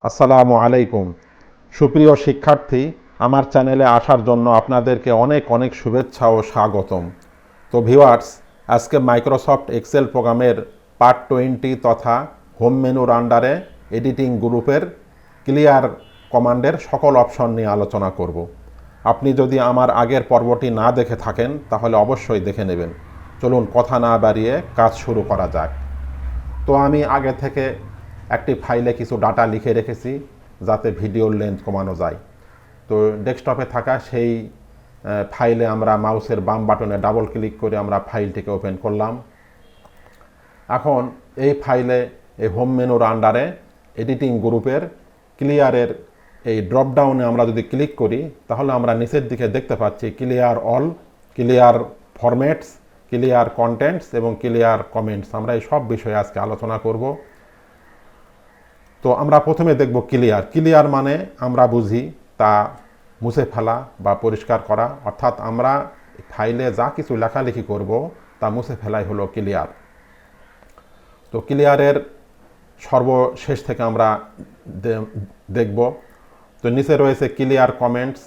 আসসালামু আলাইকুম। সুপ্রিয় শিক্ষার্থী, আমার চ্যানেলে আসার জন্য আপনাদেরকে অনেক অনেক শুভেচ্ছা ও স্বাগতম। তো ভিউয়ার্স, আজকে মাইক্রোসফট এক্সেল প্রোগ্রামের পার্ট 20 তথা হোম মেনুর আন্ডারে এডিটিং গ্রুপের ক্লিয়ার কমান্ডের সকল অপশন নিয়ে আলোচনা করব। আপনি যদি আমার আগের পর্বটি না দেখে থাকেন তাহলে অবশ্যই দেখে নেবেন। চলুন কথা না বাড়িয়ে কাজ শুরু করা যাক। তো আমি আগে থেকে একটি ফাইলে কিছু ডাটা লিখে রেখেছি যাতে ভিডিওর লেন্থ কমানো যায়। তো ডেস্কটপে থাকা সেই ফাইলে আমরা মাউসের বাম বাটনে ডাবল ক্লিক করে আমরা ফাইলটিকে ওপেন করলাম। এখন এই ফাইলে এই হোম মেনুর আন্ডারে এডিটিং গ্রুপের ক্লিয়ারের এই ড্রপডাউনে আমরা যদি ক্লিক করি তাহলে আমরা নিচের দিকে দেখতে পাচ্ছি clear all, clear formats, clear contents এবং ক্লিয়ার কমেন্টস। আমরা এই সব বিষয়ে আজকে আলোচনা করব। তো আমরা প্রথমে দেখব ক্লিয়ার। ক্লিয়ার মানে আমরা বুঝি তা মুছে ফেলা বা পরিষ্কার করা, অর্থাৎ আমরা ফাইলে যা কিছু লেখালেখি করব তা মুছে ফেলাই হলো ক্লিয়ার। তো ক্লিয়ারের সর্বশেষ থেকে আমরা দেখব। তো নিচে রয়েছে ক্লিয়ার কমেন্টস।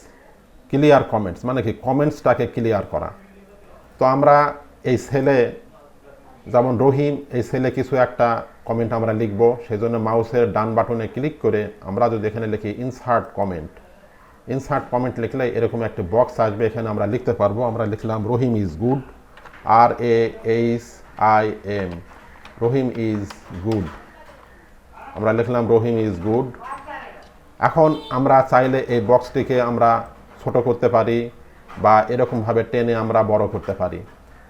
ক্লিয়ার কমেন্টস মানে কি? কমেন্টসটাকে ক্লিয়ার করা। তো আমরা এই সেলে, যেমন রহিম, এই সেলে কিছু একটা কমেন্ট আমরা লিখব, সেই জন্য মাউসের ডান বাটনে ক্লিক করে আমরা যদি এখানে লিখি ইনসার্ট কমেন্ট, ইনসার্ট কমেন্ট লিখলে এরকম একটা বক্স আসবে, এখানে আমরা লিখতে পারবো। আমরা লিখলাম Rahim is good, RAHIM, Rahim is good. আমরা লিখলাম রহিম ইজ গুড। এখন আমরা চাইলে এই বক্সটিকে আমরা ছোট করতে পারি বা এরকমভাবে টেনে আমরা বড় করতে পারি।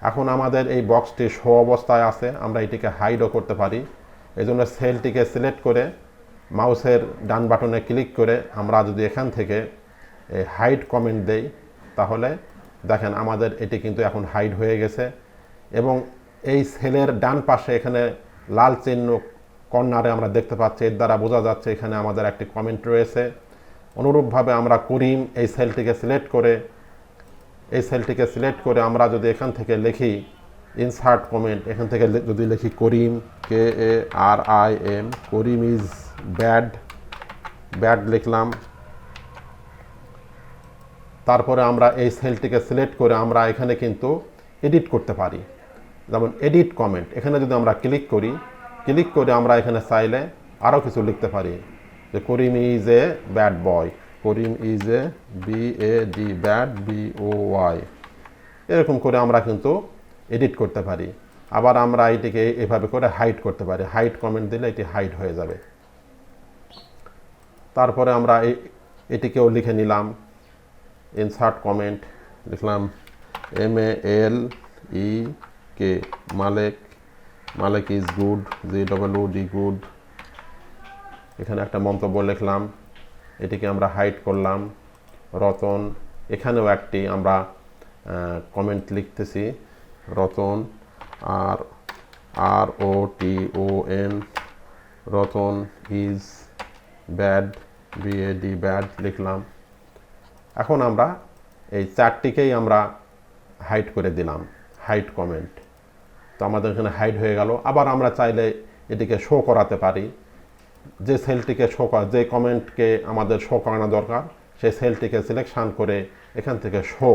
এখন আমাদের এই বক্সটি শো অবস্থায় আছে, আমরা এটিকে হাইডও করতে পারি। এই জন্য সেলটিকে সিলেক্ট করে মাউসের ডান বাটনে ক্লিক করে আমরা যদি এখান থেকে হাইড কমেন্ট দেই তাহলে দেখেন আমাদের এটি কিন্তু এখন হাইড হয়ে গেছে। এবং এই সেলের ডান পাশে এখানে লাল চিহ্ন কর্নারে আমরা দেখতে পাচ্ছি, এর দ্বারা বোঝা যাচ্ছে এখানে আমাদের একটি কমেন্ট রয়েছে। অনুরূপভাবে আমরা করিম, এই সেলটিকে সিলেক্ট করে আমরা যদি এখান থেকে লিখি ইনসার্ট কমেন্ট, এখান থেকে যদি লিখি করিম, KARIM, করিম ইজ ব্যাড লিখলাম। তারপরে আমরা এই সেলটিকে সিলেক্ট করে আমরা এখানে কিন্তু এডিট করতে পারি। যেমন এডিট কমেন্ট, এখানে যদি আমরা ক্লিক করে আমরা এখানে চাইলে আরও কিছু লিখতে পারি, যে Karim is a bad boy, Karim is a BAD, bad BOY, এরকম করে আমরা কিন্তু এডিট করতে পারি। আবার আমরা এটিকে এভাবে করে হাইড করতে পারি, হাইড কমেন্ট দিলে এটি হাইড হয়ে যাবে। তারপরে আমরা এটিকেও লিখে নিলাম, ইনসার্ট কমেন্ট লিখলাম MALEK, Malek is good, GWD good. এখানে একটা মন্তব্য লিখলাম, এটিকে আমরা হাইড করলাম। রতন, এখানেও একটি আমরা কমেন্ট লিখতেছি, Ratan ROTON, Ratan is bad, BAD bad লিখলাম। এখন আমরা এই চারটিকেই আমরা হাইড করে দিলাম, হাইড কমেন্ট। তো আমাদের এখানে হাইড হয়ে গেল। আবার আমরা চাইলে এটিকে শো করাতে পারি, যে সেলটিকে যে কমেন্টকে আমাদের শো করানো দরকার সেই সেলটিকে সিলেকশন করে এখান থেকে শো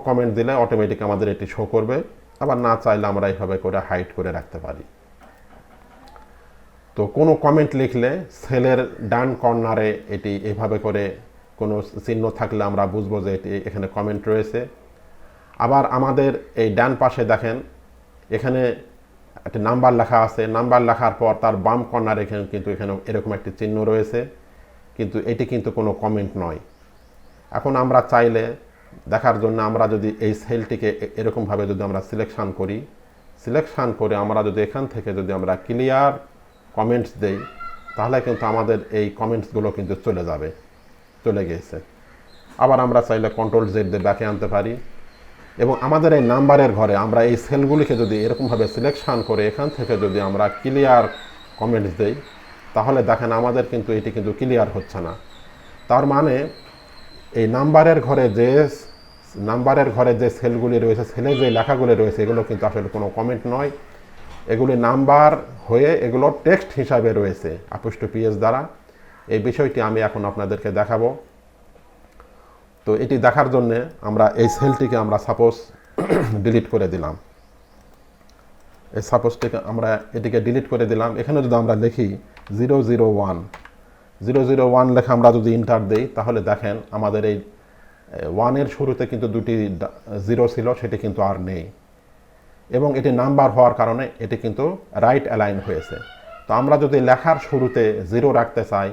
কমেন্ট দিলে অটোমেটিক আমাদের এটি শো করবে। আবার না চাইলে আমরা এইভাবে করে হাইড করে রাখতে পারি। তো কোনো কমেন্ট লিখলে সেলের ডান কর্নারে এটি এভাবে করে কোনো চিহ্ন থাকলে আমরা বুঝবো যে এটি এখানে কমেন্ট রয়েছে। আবার আমাদের এই ডান পাশে দেখেন এখানে একটা নাম্বার লেখা আছে, নাম্বার লেখার পর তার বাম কর্নারে কিন্তু এখানে এরকম একটি চিহ্ন রয়েছে, কিন্তু এটি কিন্তু কোনো কমেন্ট নয়। এখন আমরা চাইলে দেখার জন্য আমরা যদি এই সেলটিকে এরকমভাবে যদি আমরা সিলেকশন করে আমরা যদি এখান থেকে যদি আমরা ক্লিয়ার কমেন্টস দেই তাহলে কিন্তু আমাদের এই কমেন্টসগুলো কিন্তু চলে গেছে। আবার আমরা চাইলে CTRL Z দিয়ে ব্যাকে আনতে পারি। এবং আমাদের এই নাম্বারের ঘরে আমরা এই সেলগুলিকে যদি এরকমভাবে সিলেকশন করে এখান থেকে যদি আমরা ক্লিয়ার কমেন্টস দেই তাহলে দেখেন আমাদের কিন্তু এটি কিন্তু ক্লিয়ার হচ্ছে না। তার মানে এই নাম্বারের ঘরে যে সেলগুলি রয়েছে, সেলে যে লেখাগুলি রয়েছে, এগুলো কিন্তু আসলে কোনো কমেন্ট নয়। এগুলি নাম্বার হয়ে এগুলো টেক্সট হিসাবে রয়েছে অ্যাপোস্ট্রফি এস দ্বারা। এই বিষয়টি আমি এখন আপনাদেরকে দেখাবো। তো এটি দেখার জন্যে আমরা এই সেলটিকে আমরা সাপোজ ডিলিট করে দিলাম। এই সাপোজটিকে আমরা এটিকে ডিলিট করে দিলাম। এখানে যদি আমরা লিখি 001 লেখা আমরা যদি ইন্টার দেই, তাহলে দেখেন আমাদের এই 1-এর শুরুতে কিন্তু দুটি 0 ছিল, সেটি কিন্তু আর নেই, এবং এটি নাম্বার হওয়ার কারণে এটি কিন্তু রাইট অ্যালাইন হয়েছে। তো আমরা যদি লেখার শুরুতে 0 রাখতে চাই,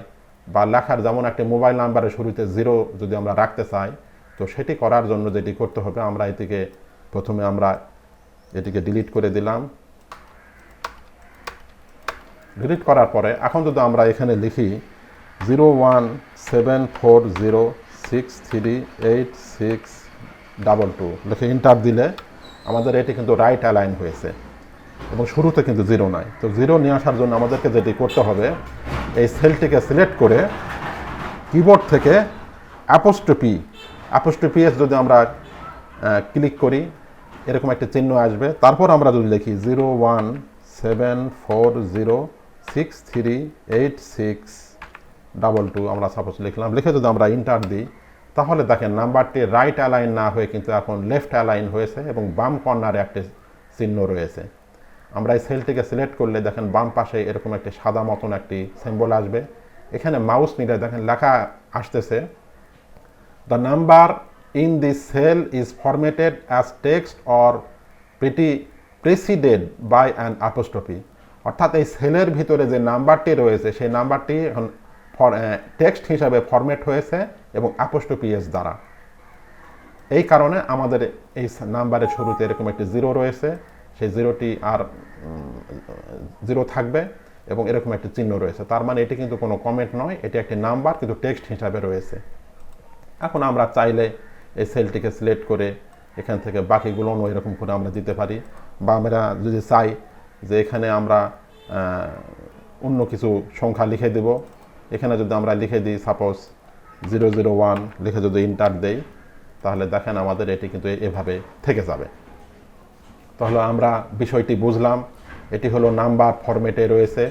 বা লেখার যেমন একটি মোবাইল নাম্বারের শুরুতে 0 যদি আমরা রাখতে চাই, তো সেটি করার জন্য যেটি করতে হবে, আমরা এটিকে প্রথমে আমরা এটিকে ডিলিট করে দিলাম। ডিলিট করার পরে এখন যদি আমরা এখানে লিখি 01740638622 লিখে ইন্টার দিলে আমাদের এটি কিন্তু রাইট অ্যালাইন হয়েছে এবং শুরুতে কিন্তু 0 নাই। তো 0 নিয়ে আসার জন্য আমাদেরকে যেটি করতে হবে, এই সেলটিকে সিলেক্ট করে কিবোর্ড থেকে অ্যাপোস্ট্রফি এস যদি আমরা ক্লিক করি, এরকম একটা চিহ্ন আসবে। তারপর আমরা যদি লিখি 01740638622 আমরা সাপোজ লিখলাম, লিখে যদি আমরা ইন্টার দিই, তাহলে দেখেন নাম্বারটি রাইট অ্যালাইন না হয়ে কিন্তু এখন লেফট অ্যালাইন হয়েছে এবং বাম কর্নারে একটি চিহ্ন রয়েছে। আমরা এই সেলটিকে সিলেক্ট করলে দেখেন বাম পাশে এরকম একটি সাদা মতন একটি সিম্বল আসবে। এখানে মাউস নিলে দেখেন লেখা আসতেছে, the number in this cell is formatted as text or preceded by an apostrophe. অর্থাৎ এই সেলের ভিতরে যে নাম্বারটি রয়েছে সেই নাম্বারটি এখন টেক্সট হিসাবে ফরম্যাট হয়েছে এবং অ্যাপোস্ট্রফি এস দ্বারা। এই কারণে আমাদের এই নাম্বারের শুরুতে এরকম একটি 0 রয়েছে, সেই 0টি আর 0 থাকবে এবং এরকম একটি চিহ্ন রয়েছে। তার মানে এটি কিন্তু কোনো কমেন্ট নয়, এটি একটি নাম্বার কিন্তু টেক্সট হিসাবে রয়েছে। এখন আমরা চাইলে এই সেলটিকে সিলেক্ট করে এখান থেকে বাকিগুলো এরকম করে আমরা দিতে পারি, বা আমরা যদি চাই যে এখানে আমরা অন্য কিছু সংখ্যা লিখে দেব, এখানে যদি আমরা লিখে দিই সাপোজ 001 লিখে যদি ইন্টার দেই, তাহলে দেখেন আমাদের এটি কিন্তু এভাবে থেকে যাবে। তাহলে আমরা বিষয়টি বুঝলাম, এটি হলো নাম্বার ফরম্যাটে রয়েছে,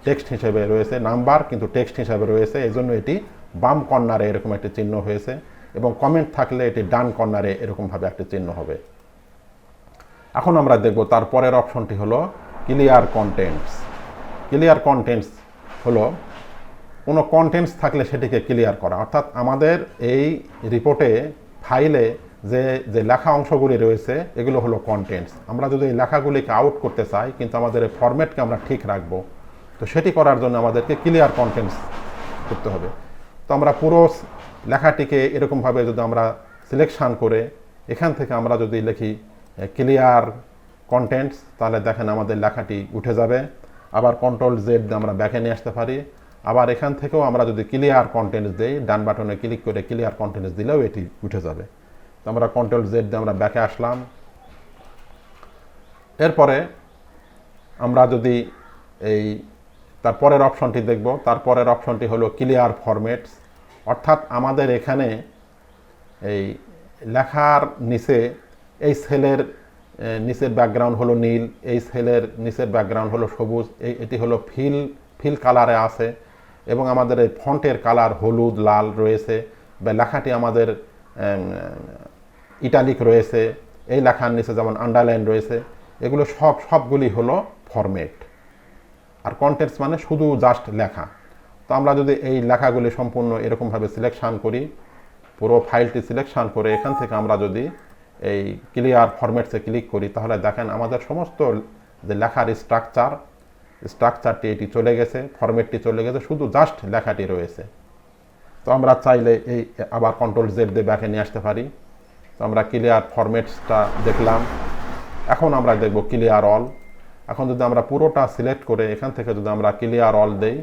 টেক্সট হিসেবে রয়েছে, নাম্বার কিন্তু টেক্সট হিসেবে রয়েছে, এই জন্য এটি বাম কর্নারে এরকম একটি চিহ্ন হয়েছে, এবং কমেন্ট থাকলে এটি ডান কর্নারে এরকমভাবে একটি চিহ্ন হবে। এখন আমরা দেখব তার পরের অপশনটি হলো ক্লিয়ার কন্টেন্টস। ক্লিয়ার কন্টেন্টস হলো কোনো কন্টেন্টস থাকলে সেটিকে ক্লিয়ার করা, অর্থাৎ আমাদের এই রিপোর্টে ফাইলে যে লেখা অংশগুলি রয়েছে এগুলো হলো কন্টেন্টস। আমরা যদি এই লেখাগুলিকে আউট করতে চাই কিন্তু আমাদের এই ফরম্যাটকে আমরা ঠিক রাখবো, তো সেটি করার জন্য আমাদেরকে ক্লিয়ার কন্টেন্টস করতে হবে। তো আমরা পুরো লেখাটিকে এরকমভাবে যদি আমরা সিলেকশান করে এখান থেকে আমরা যদি লিখি ক্লিয়ার কন্টেন্টস, তাহলে দেখেন আমাদের লেখাটি উঠে যাবে। আবার কন্ট্রোল জেড দিয়ে আমরা ব্যাকে নিয়ে আসতে পারি। আবার এখান থেকেও আমরা যদি ক্লিয়ার কন্টেন্টস দিই, ডান বাটনে ক্লিক করে ক্লিয়ার কন্টেন্টস দিলেও এটি উঠে যাবে। তো আমরা কন্ট্রোল জেড দিয়ে আমরা ব্যাকে আসলাম। এরপরে আমরা যদি এই তারপরের অপশনটি দেখব, তারপরের অপশনটি হলো ক্লিয়ার ফরম্যাটস, অর্থাৎ আমাদের এখানে এই লেখার নিচে এই সেলের নিচের ব্যাকগ্রাউন্ড হলো নীল, এই সেলের নিচের ব্যাকগ্রাউন্ড হলো সবুজ, এটি হলো ফিল কালারে আছে, এবং আমাদের এই ফন্টের কালার হলুদ লাল রয়েছে, বা লেখাটি আমাদের ইটালিক রয়েছে, এই লেখার নিচে যেমন আন্ডারলাইন রয়েছে, এগুলো সবগুলি হলো ফরম্যাট। আর কন্টেন্টস মানে শুধু জাস্ট লেখা। তো আমরা যদি এই লেখাগুলি সম্পূর্ণ এরকমভাবে সিলেকশান করি, পুরো ফাইলটি সিলেকশান করে এখান থেকে আমরা যদি এই ক্লিয়ার ফরম্যাটসে ক্লিক করি, তাহলে দেখেন আমাদের সমস্ত যে লেখার স্ট্রাকচারটি এটি চলে গেছে, ফরম্যাটটি চলে গেছে, শুধু জাস্ট লেখাটি রয়েছে। তো আমরা চাইলে এই আবার কন্ট্রোল জেড দিয়ে ব্যাকে নিয়ে আসতে পারি। তো আমরা ক্লিয়ার ফরম্যাটসটা দেখলাম। এখন আমরা দেখব ক্লিয়ার অল। এখন যদি আমরা পুরোটা সিলেক্ট করে এখান থেকে যদি আমরা ক্লিয়ার অল দেই,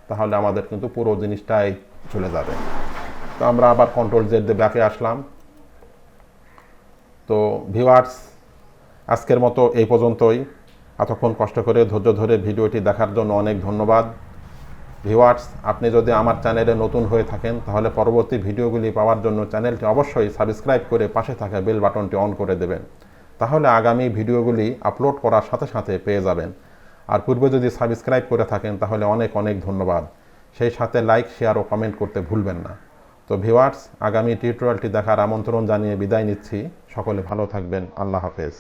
তাহলে আমাদের কিন্তু পুরো জিনিসটাই চলে যাবে। তো আমরা আবার কন্ট্রোল জেড দিয়ে ব্যাকে আসলাম। তো ভিউয়ার্স, আজকের মতো এই পর্যন্তই। এতক্ষণ কষ্ট করে ধৈর্য ধরে ভিডিওটি দেখার জন্য অনেক ধন্যবাদ। ভিউয়ার্স, আপনি যদি আমার চ্যানেলে নতুন হয়ে থাকেন তাহলে পরবর্তী ভিডিওগুলি পাওয়ার জন্য চ্যানেলটি অবশ্যই সাবস্ক্রাইব করে পাশে থাকা বেল বাটনটি অন করে দেবেন, তাহলে আগামী ভিডিওগুলি আপলোড করার সাথে সাথে পেয়ে যাবেন। আর পূর্বে যদি সাবস্ক্রাইব করে থাকেন তাহলে অনেক অনেক ধন্যবাদ। সেই সাথে লাইক, শেয়ার ও কমেন্ট করতে ভুলবেন না। তো ভিউয়ার্স, আগামী টিউটোরিয়ালটি দেখার আমন্ত্রণ জানিয়ে বিদায় নিচ্ছি। সকলে ভালো থাকবেন। আল্লাহ হাফেজ।